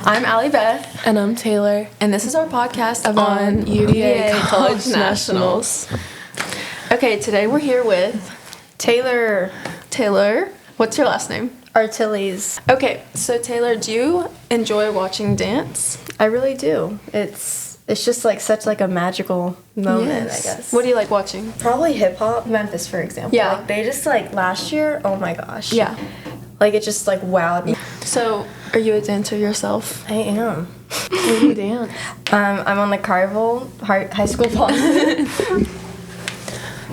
I'm Ally Beth. And I'm Taylor. And this is our podcast on UDA College Nationals. Okay, today we're here with Taylor. Taylor. What's your last name? Artilles. Okay, so Taylor, do you enjoy watching dance? I really do. It's just like such like a magical moment, I guess. What do you like watching? Probably hip hop. Memphis, for example. Yeah. Like, they just like last year, oh my gosh. Yeah. Like it just like wowed me. So, are you a dancer yourself? I am. Where do you dance? I'm on the Carnival High School Boston.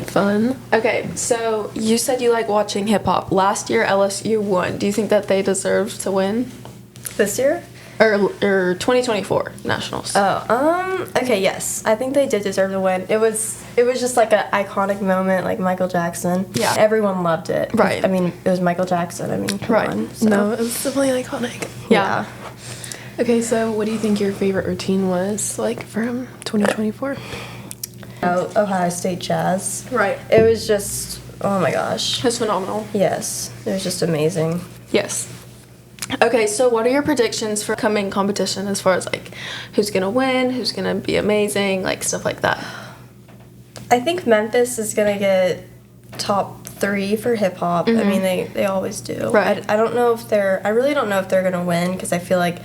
Fun. Okay, so you said you like watching hip hop. Last year LSU won. Do you think that they deserved to win? This year? Or 2024 Nationals? Okay, yes. I think they did deserve to win. It was just like an iconic moment, like Michael Jackson. Yeah. Everyone loved it. Right. I mean, it was Michael Jackson. I mean, come on. So. No, it was definitely iconic. Yeah. Okay, so what do you think your favorite routine was, like, from 2024? Ohio State Jazz. Right. It was just, oh my gosh. It's phenomenal. Yes, it was just amazing. Yes. Okay, so what are your predictions for coming competition as far as like who's gonna win, who's gonna be amazing, like stuff like that? I think Memphis is gonna get top 3 for hip hop. I mean, they always do. Right. I don't know if I really don't know if they're gonna win because I feel like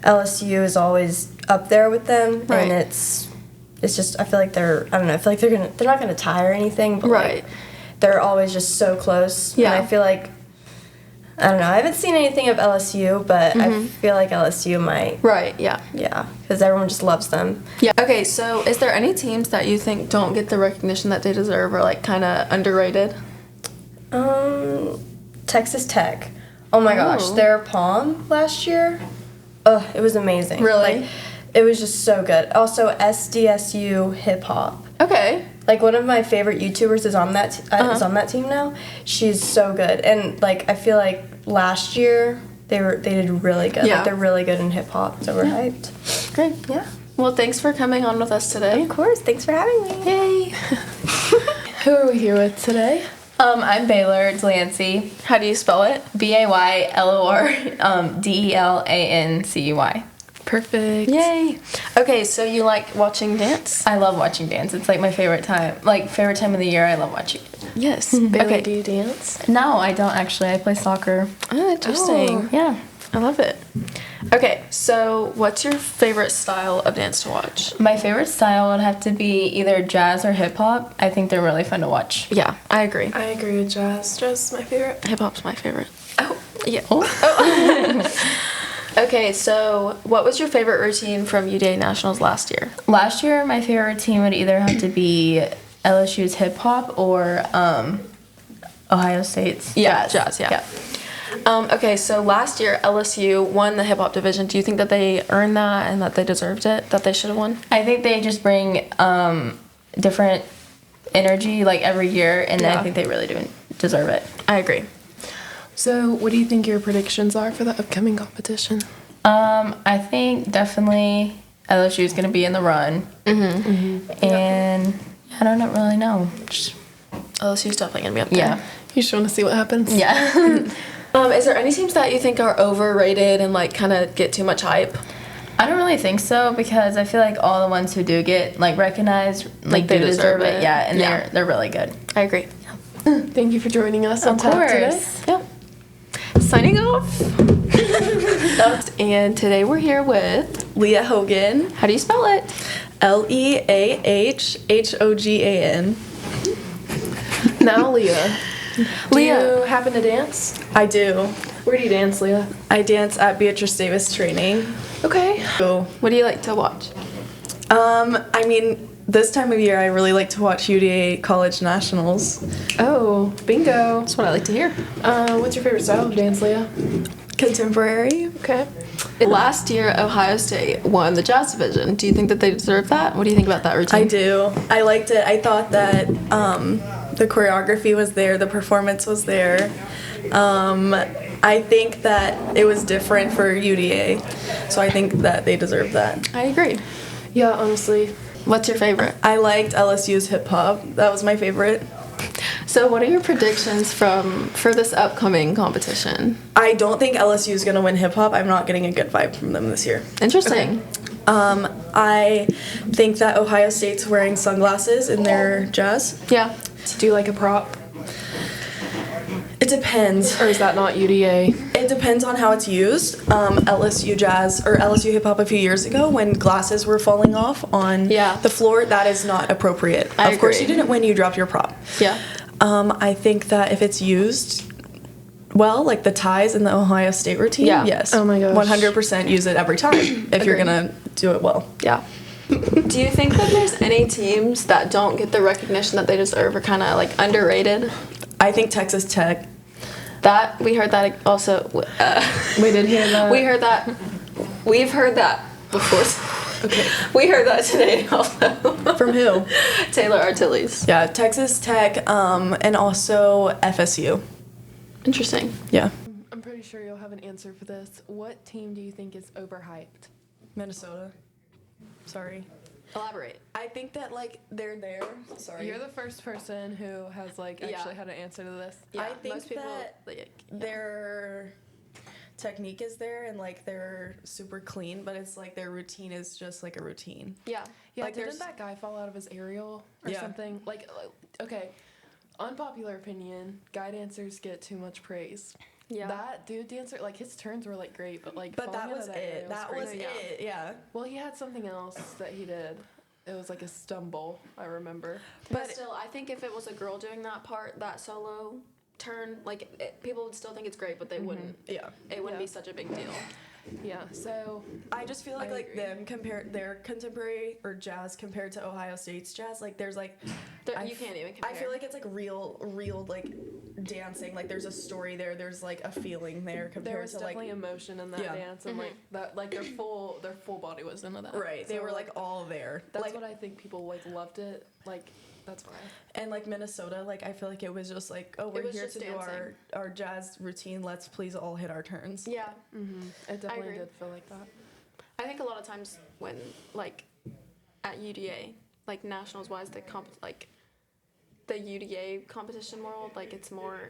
LSU is always up there with them, Right. and it's just I feel like they're not gonna tie or anything, but Right. like, they're always just so close. Yeah. And I feel like. I don't know. I haven't seen anything of LSU, but I feel like LSU might. Right, yeah. Yeah, because everyone just loves them. Yeah. Okay, so is there any teams that you think don't get the recognition that they deserve or like kind of underrated? Texas Tech. Oh my gosh, their prom last year. It was amazing. Really? Like, it was just so good. Also, SDSU hip hop. Okay. Like one of my favorite YouTubers is on that is on that team now. She's so good, and like I feel like last year they did really good. Yeah. Like they're really good in hip hop, so we're hyped. Great. Yeah. Well, thanks for coming on with us today. Of course. Thanks for having me. Yay. Who are we here with today? I'm Baylor Delancey, How do you spell it? Baylor, Delancuy. Perfect. Yay. Okay, so you like watching dance? I love watching dance. It's like my favorite time. Like, favorite time of the year, I love watching it. Yes. Bailey, Okay. do you dance? No, I don't actually. I play soccer. Oh, interesting. Yeah. I love it. Okay, so what's your favorite style of dance to watch? My favorite style would have to be either jazz or hip hop. I think they're really fun to watch. Yeah, I agree. I agree with jazz. Jazz is my favorite. Hip hop's my favorite. Oh, yeah. Oh. Okay, so what was your favorite routine from UDA Nationals last year? Last year, my favorite team would either have to be LSU's hip hop or Ohio State's Jazz, yeah. Okay, so last year LSU won the hip hop division. Do you think that they earned that and that they deserved it, that they should have won? I think they just bring different energy like every year, and Yeah. I think they really do deserve it. I agree. So, what do you think your predictions are for the upcoming competition? I think definitely LSU is going to be in the run. And I don't really know. LSU's definitely going to be up there. Yeah. You just want to see what happens? Yeah. Is there any teams that you think are overrated and like kind of get too much hype? I don't really think so because I feel like all the ones who do get like recognized Like, do they deserve it. Yeah, and Yeah. they're really good. I agree. Thank you for joining us on Of Tap today. course. Yeah. Signing off. And today we're here with Leah Hogan, how do you spell it? Leahhogan. Now, Leah. Do Leah. you happen to dance? I do. Where do you dance, Leah? I dance at Beatrice Davis Training. Okay. So, What do you like to watch? I mean, this time of year, I really like to watch UDA College Nationals. Oh, bingo. That's what I like to hear. What's your favorite style of dance, Leah? Contemporary. Okay. Last year, Ohio State won the Jazz division. Do you think that they deserve that? What do you think about that routine? I do. I liked it. I thought that the choreography was there, the performance was there. I think that it was different for UDA, so I think that they deserve that. I agree. Yeah, honestly. What's your favorite? I liked LSU's hip hop. That was my favorite. So what are your predictions for this upcoming competition? I don't think LSU is gonna win hip hop. I'm not getting a good vibe from them this year. Interesting. I think that Ohio State's wearing sunglasses in their jazz. Yeah. Do you like a prop? It depends. Or is that not UDA? It depends on how it's used. LSU jazz or LSU hip hop a few years ago, when glasses were falling off on the floor, that is not appropriate. I of course, agree. you didn't win. You dropped your prop. Yeah. I think that if it's used well, like the ties in the Ohio State routine, yes. Oh my gosh. 100% use it every time if you're gonna do it well. Yeah. Do you think that there's any teams that don't get the recognition that they deserve or kind of like underrated? I think Texas Tech. That we heard that also. We did hear that. We heard that. We've heard that before. Okay. We heard that today also. From who? Taylor Artilles. Yeah, Texas Tech, and also FSU. Interesting. Yeah. I'm pretty sure you'll have an answer for this. What team do you think is overhyped? Minnesota. Sorry. Elaborate. I think that like they're there. Sorry. You're the first person who has like actually had an answer to this. Yeah, I think most people, that like, their technique is there and like they're super clean, but it's like their routine is just like a routine. yeah. Yeah, Like, didn't there's- that guy fall out of his aerial or Yeah. something? Like, okay, unpopular opinion, guy dancers get too much praise. Yeah. That dude dancer, like his turns were like great, but like But falling that out was of it. aerial That was crazy. it. Yeah. Well, he had something else that he did. It was like a stumble, I remember. But But- still, I think if it was a girl doing that part, that solo turn, like people would still think it's great, but they wouldn't. Yeah. It wouldn't Yeah. be such a big deal. Yeah, so I just feel like I like agree. them compared their contemporary or jazz compared to Ohio State's jazz, like there's like You can't even compare. I feel like it's like real like dancing. Like there's a story there. There's like a feeling there there compared was to like definitely emotion in that Yeah. dance, and like that, like their full body was into that. right. They So, were like all there. That's like what I think people like loved it. Like that's why. and like Minnesota, like I feel like it was just like, oh, we're was here just to do dancing. our jazz routine. Let's please all hit our turns. Yeah. It definitely agree. did feel like that. I think a lot of times when, like, at UDA, like, nationals-wise, like, the UDA competition world, like, it's more,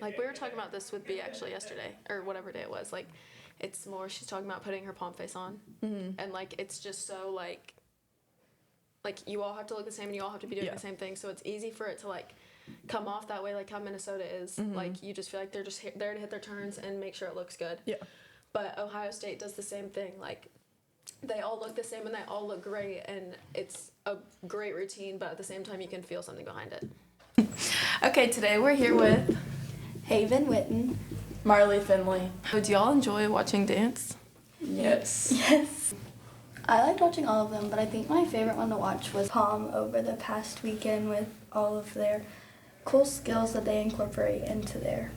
like, we were talking about this with B actually yesterday, or whatever day it was, like, it's more, she's talking about putting her pom face on, and, like, it's just so, like, you all have to look the same and you all have to be doing Yeah. the same thing, so it's easy for it to, like, come off that way, like how Minnesota is, like, you just feel like they're just there to hit their turns and make sure it looks good. Yeah. But Ohio State does the same thing. Like, they all look the same and they all look great, and it's a great routine, but at the same time, you can feel something behind it. Okay, today we're here with Haven Witten. Marley Finley. Do y'all enjoy watching dance? Yes. Yes. I liked watching all of them, but I think my favorite one to watch was Palm over the past weekend with all of their cool skills that they incorporate into their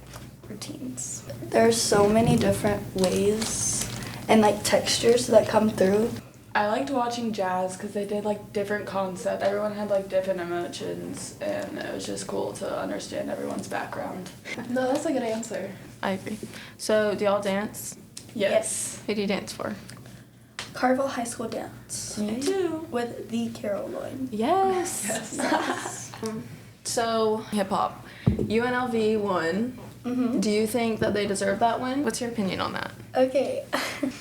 routines. There are so many different ways and like textures that come through. I liked watching jazz because they did like different concepts. Everyone had like different emotions, and it was just cool to understand everyone's background. No, that's a good answer. I agree. So, do y'all dance? Yes. Who do you dance for? Carville High School Dance Me too. with the Caroline. Yes. So, hip hop. UNLV won. Do you think that they deserve that win? What's your opinion on that? Okay,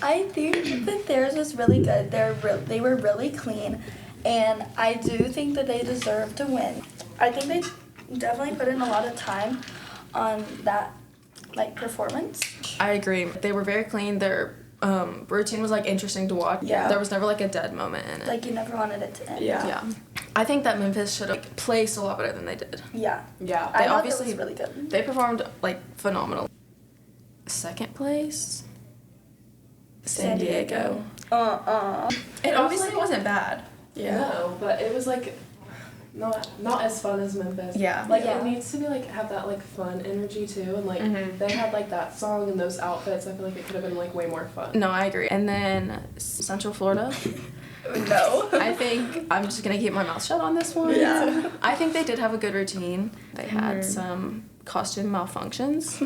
I think that theirs was really good. They were really clean, and I do think that they deserve to win. I think they definitely put in a lot of time on that, like, performance. I agree. They were very clean. Their routine was like interesting to watch. Yeah. There was never like a dead moment in it. Like, you never wanted it to end. Yeah. I think that Memphis should have placed a lot better than they did. Yeah. Yeah. I thought obviously- that was really good. They performed like phenomenal. Second place, San Diego. It obviously wasn't bad. No, but it was like not as fun as Memphis. Yeah. Like Yeah. it needs to be like have that like fun energy too, and like they had like that song and those outfits. I feel like it could have been like way more fun. No, I agree. And then Central Florida. No. I think I'm just gonna keep my mouth shut on this one. Yeah. I think they did have a good routine. They had some costume malfunctions.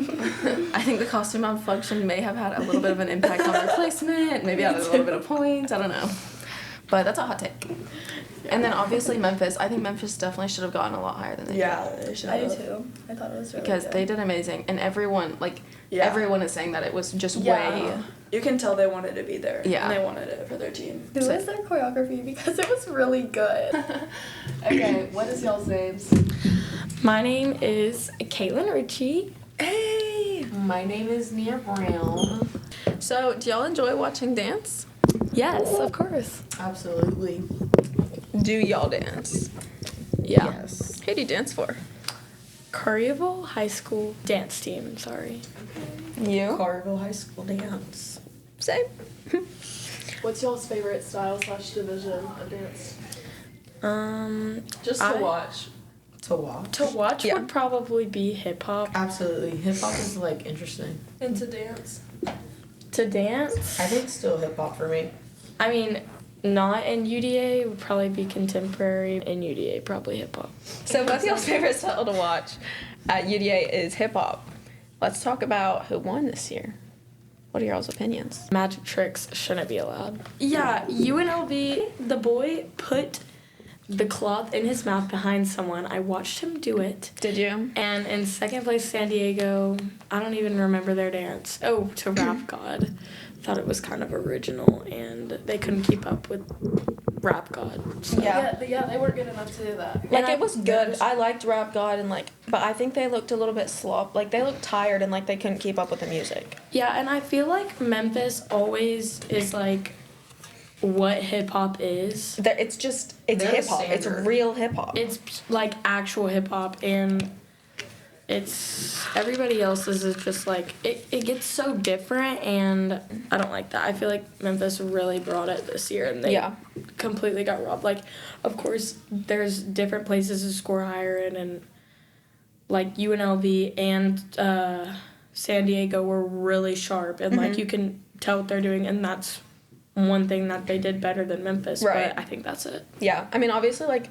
I think the costume malfunction may have had a little bit of an impact on their placement. Maybe added a little bit of points. I don't know. But that's a hot take. And then obviously Memphis. I think Memphis definitely should have gotten a lot higher than they did. Yeah, they should I do have. too. I thought it was really Because good. they did amazing. And everyone, like, Yeah. everyone is saying that it was just Yeah. way... You can tell they wanted to be there. Yeah. And they wanted it for their team. Who was their choreography? Because it was really good. Okay, what is y'all's names? My name is Caitlin Ritchie. Hey! My name is Nia Brown. So, do y'all enjoy watching dance? Yes, of course. Absolutely. Do y'all dance? Yeah. Yes. Who do you dance for? Curryville High School dance team, sorry. You? Carville High School dance. Same. What's y'all's favorite style / division of dance? Just To watch. To watch Yeah. would probably be hip hop. Absolutely. Hip hop is like interesting. And to dance. To dance, I think still hip hop for me. I mean, not in UDA would probably be contemporary. In UDA, probably hip hop. So, what's y'all's favorite style to watch at UDA is hip hop. Let's talk about who won this year. What are y'all's opinions? Magic tricks shouldn't be allowed. Yeah, UNLV, the boy put the cloth in his mouth behind someone. I watched him do it. Did you? And in second place, San Diego, I don't even remember their dance. Oh, to Rap God. Thought it was kind of original, and they couldn't keep up with Rap God. So. Yeah. Yeah, they weren't good enough to do that. Like, it was good. I liked Rap God, and like, but I think they looked a little bit like they looked tired and like they couldn't keep up with the music. Yeah, and I feel like Memphis always is like what hip hop is. It's They're the hip hop. It's standard. real hip hop. It's like actual hip hop, and it's everybody else's is just like it gets so different, and I don't like that. I feel like Memphis really brought it this year, and they Yeah. completely got robbed. Like, of course, there's different places to score higher in, and like UNLV and San Diego were really sharp, and like you can tell what they're doing, and that's one thing that they did better than Memphis. Right. But I think that's it. Yeah, I mean, obviously, like,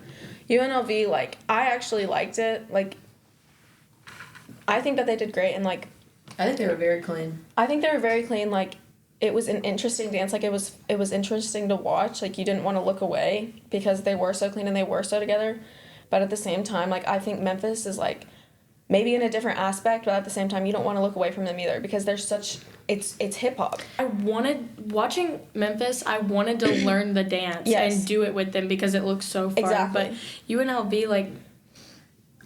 UNLV, like, I actually liked it. Like, I think that they did great, and, like, I think they were very clean. I think they were very clean. Like, it was an interesting dance. Like, it was interesting to watch. Like, you didn't want to look away because they were so clean and they were so together. But at the same time, like, I think Memphis is, like, maybe in a different aspect, but at the same time, you don't want to look away from them either because they're such, it's hip-hop. Watching Memphis, I wanted to learn the dance Yes. and do it with them because it looks so fun. Exactly. But UNLV, like,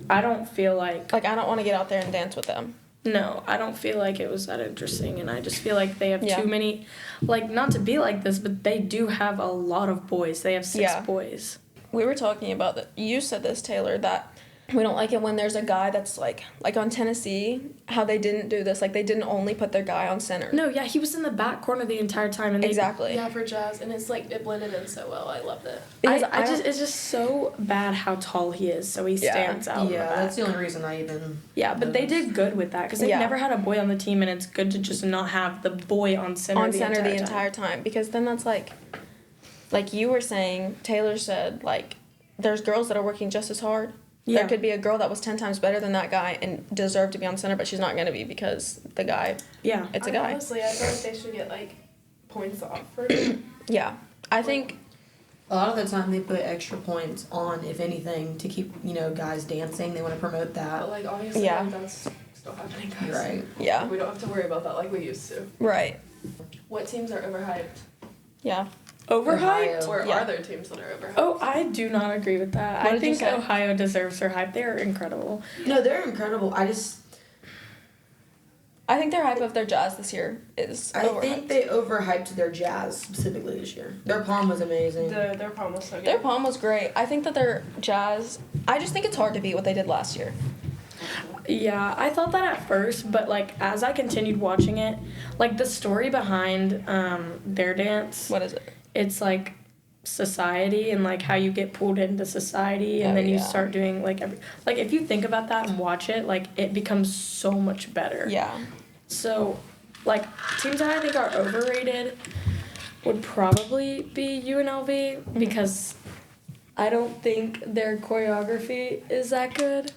I don't feel like, Like, I don't want to get out there and dance with them. no, I don't feel like it was that interesting. And I just feel like they have Yeah. too many, like, not to be like this, but they do have a lot of boys. They have 6 Yeah. boys. We were talking about that. You said this, Taylor, that we don't like it when there's a guy that's like on Tennessee, how they didn't do this. Like, they didn't only put their guy on center. No, yeah, he was in the back corner the entire time. And Exactly. Yeah, for jazz, and it's like it blended in so well. I loved it. Because it's just so bad how tall he is, so he Yeah. stands out. in the Yeah, back. that's the only reason I even. Yeah, but they did good with that because they've Yeah. never had a boy on the team, and it's good to just not have the boy on center on the center entire the time. entire time, because then that's like you were saying, Taylor said, like, there's girls that are working just as hard. Yeah. There could be a girl that was 10 times better than that guy and deserved to be on center, but she's not going to be because the guy, Yeah. it's a guy. Honestly, I feel like they should get like points off for it. Yeah. I think, A lot of the time they put extra points on, if anything, to keep, guys dancing. They want to promote But that. like obviously, Yeah. like, that's still happening, guys. Right. yeah, We don't have to worry about that like we used to. right. What teams are overhyped? Yeah. Overhyped? Ohio. Or Yeah. are there teams that are overhyped? Oh, I do not agree with that. What I did you think say? Ohio deserves their hype. They are incredible. No, they're incredible. I think their hype of their jazz this year is I overhyped. think they overhyped their jazz specifically this year. Their prom was amazing. Their prom was so good. Their prom was great. I think that their jazz, I just think it's hard to beat what they did last year. Yeah, I thought that at first, but like as I continued watching it, like the story behind their dance, What is it? it's like society and like how you get pulled into society and Oh, then you yeah. start doing like if you think about that and watch it, like it becomes so much better. Yeah. So, like, teams that I think are overrated would probably be UNLV because I don't think their choreography is that good.